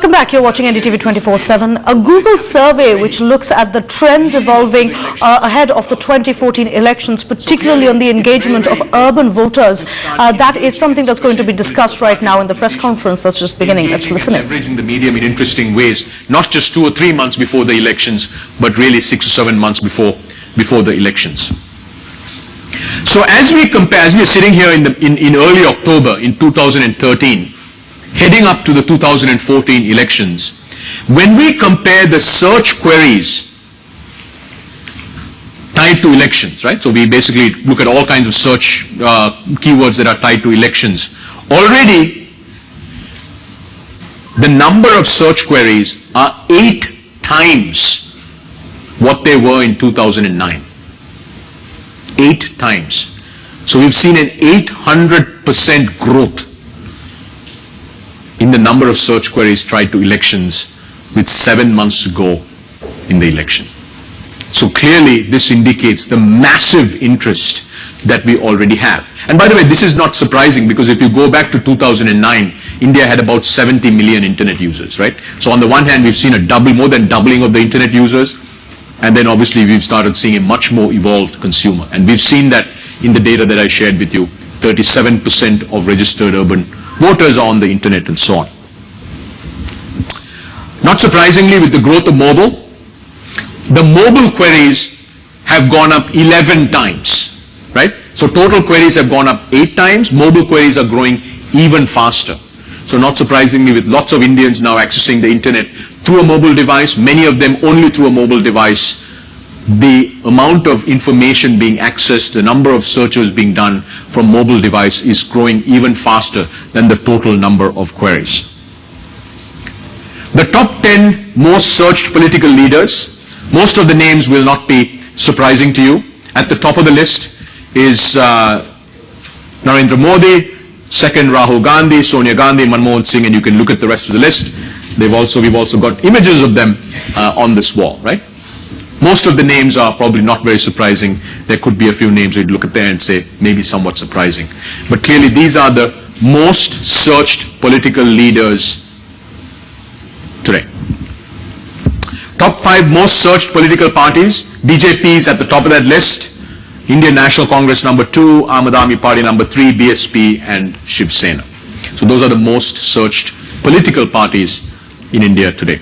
Welcome back. You're watching NDTV24x7. A Google survey which looks at the trends evolving ahead of the 2014 elections, particularly on the engagement of urban voters. That is something that's going to be discussed right now in the press conference that's just beginning. Let's listen in. Leveraging the medium in interesting ways, not just 2 or 3 months before the elections, but really 6 or 7 months before the elections. So as we compare, as we're sitting here in early October in 2013, heading up to the 2014 elections, when we compare the search queries tied to elections, right? So we basically look at all kinds of search keywords that are tied to elections. Already, the number of search queries are 8 times what they were in 2009. 8 times. So we've seen an 800% growth in the number of search queries tied to elections with 7 months to go in the election. So clearly this indicates the massive interest that we already have. And by the way, this is not surprising, because if you go back to 2009, India had about 70 million internet users, right? So on the one hand, we've seen a more than doubling of the internet users, and then obviously we've started seeing a much more evolved consumer. And we've seen that in the data that I shared with you, 37% of registered urban voters are on the internet and so on. Not surprisingly, with the growth of mobile, the mobile queries have gone up 11 times, right? So total queries have gone up 8 times, mobile queries are growing even faster. So not surprisingly, with lots of Indians now accessing the internet through a mobile device, many of them only through a mobile device, the amount of information being accessed, the number of searches being done from mobile device is growing even faster than the total number of queries. The top 10 most searched political leaders, most of the names will not be surprising to you. At the top of the list is Narendra Modi, second Rahul Gandhi, Sonia Gandhi, Manmohan Singh, and you can look at the rest of the list. We've also got images of them on this wall, right? Most of the names are probably not very surprising. There could be a few names you'd look at there and say maybe somewhat surprising. But clearly these are the most searched political leaders today. Top 5 most searched political parties. BJP is at the top of that list. Indian National Congress number 2, Aam Aadmi Party number 3, BSP and Shiv Sena. So those are the most searched political parties in India today.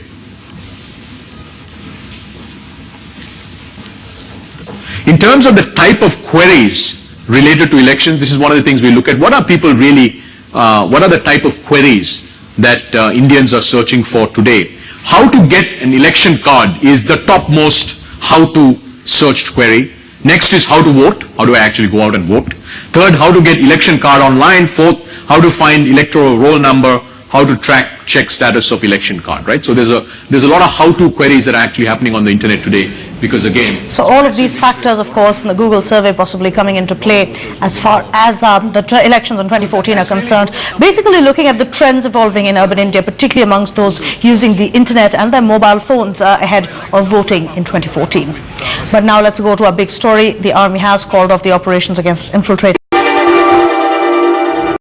In terms of the type of queries related to elections, this is one of the things we look at. What are people really, what are the type of queries that Indians are searching for today? How to get an election card is the topmost how-to searched query. Next is how to vote. How do I actually go out and vote? Third, how to get election card online. Fourth, how to find electoral roll number. How to check status of election card, right? So there's a lot of how-to queries that are actually happening on the internet today, because again... So all of these factors, of course, in the Google survey possibly coming into play as far as the elections in 2014 are concerned. Basically looking at the trends evolving in urban India, particularly amongst those using the internet and their mobile phones ahead of voting in 2014. But now let's go to our big story. The army has called off the operations against infiltrators.